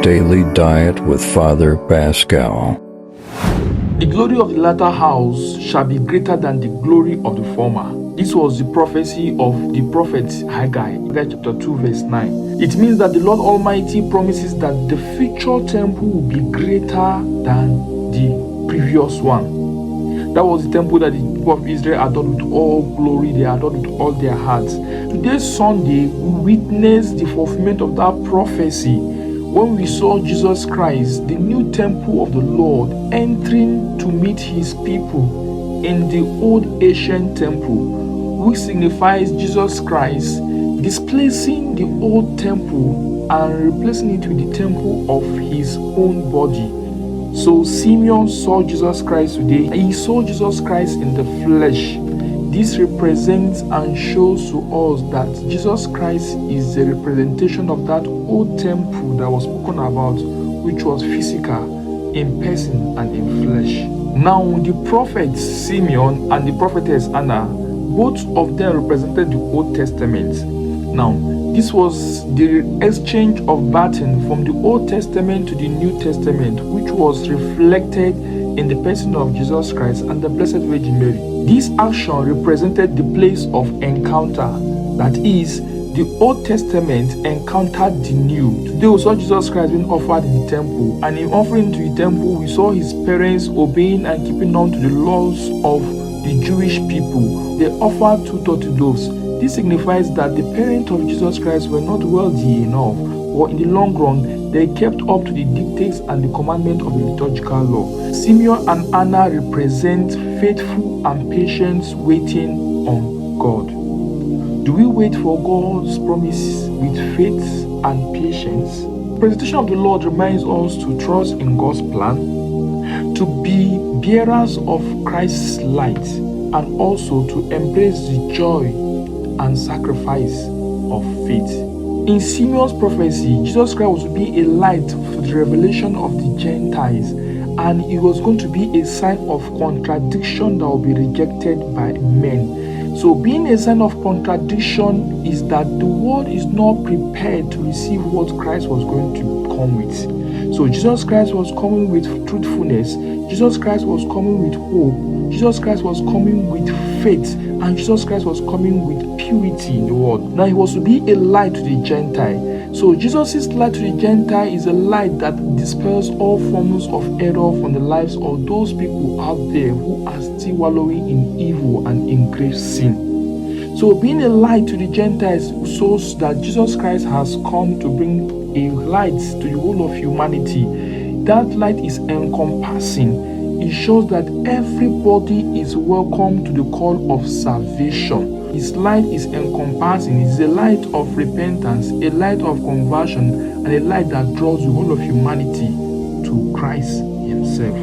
Daily Diet with Father Pascal. The glory of the latter house shall be greater than the glory of the former. This was the prophecy of the prophet Haggai, chapter 2, verse 9. It means that the Lord Almighty promises that the future temple will be greater than the previous one. That was the temple that the people of Israel adored with all glory, they adored with all their hearts. Today, Sunday, we witness the fulfillment of that prophecy when we saw Jesus Christ, the new temple of the Lord, entering to meet his people in the old ancient temple, which signifies Jesus Christ displacing the old temple and replacing it with the temple of his own body. So Simeon saw Jesus Christ today. He saw Jesus Christ in the flesh. This represents and shows to us that Jesus Christ is the representation of that old temple that was spoken about, which was physical, in person and in flesh. Now, the prophet Simeon and the prophetess Anna, both of them represented the Old Testament. Now, this was the exchange of baton from the Old Testament to the New Testament, which was reflected in the person of Jesus Christ and the Blessed Virgin Mary. This action represented the place of encounter, that is, the Old Testament encountered the New. Today we saw Jesus Christ being offered in the temple, and in offering to the temple, we saw his parents obeying and keeping on to the laws of the Jewish people. They offered 2 turtle doves. This signifies that the parents of Jesus Christ were not wealthy enough, or in the long run, they kept up to the dictates and the commandment of the liturgical law. Simeon and Anna represent faithful and patient waiting on God. Do we wait for God's promise with faith and patience? The presentation of the Lord reminds us to trust in God's plan, to be bearers of Christ's light, and also to embrace the joy and sacrifice of faith. In Simeon's prophecy, Jesus Christ was to be a light for the revelation of the Gentiles, and it was going to be a sign of contradiction that will be rejected by men. So being a sign of contradiction is that the world is not prepared to receive what Christ was going to come with. So Jesus Christ was coming with truthfulness, Jesus Christ was coming with hope, Jesus Christ was coming with faith, and Jesus Christ was coming with purity in the world. Now he was to be a light to the Gentile. So Jesus' light to the Gentile is a light that dispels all forms of error from the lives of those people out there who are still wallowing in evil and in great sin. So being a light to the Gentiles shows that Jesus Christ has come to bring a light to the whole of humanity. That light is encompassing. It shows that everybody is welcome to the call of salvation. His light is encompassing. It's a light of repentance, a light of conversion, and a light that draws the whole of humanity to Christ himself.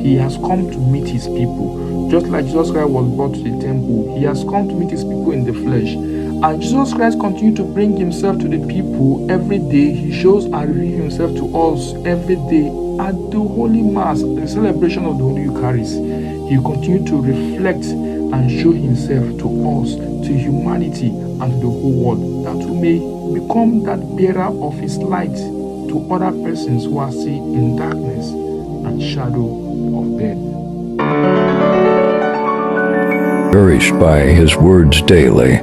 He has come to meet his people. Just like Jesus Christ was brought to the temple, he has come to meet his people in the flesh. And Jesus Christ continued to bring himself to the people every day. He shows and reveals himself to us every day at the Holy Mass, the celebration of the Holy Eucharist. He continued to reflect and show himself to us, to humanity, and to the whole world, that we may become that bearer of his light to other persons who are still in darkness and shadow of death. Nourished by his words daily.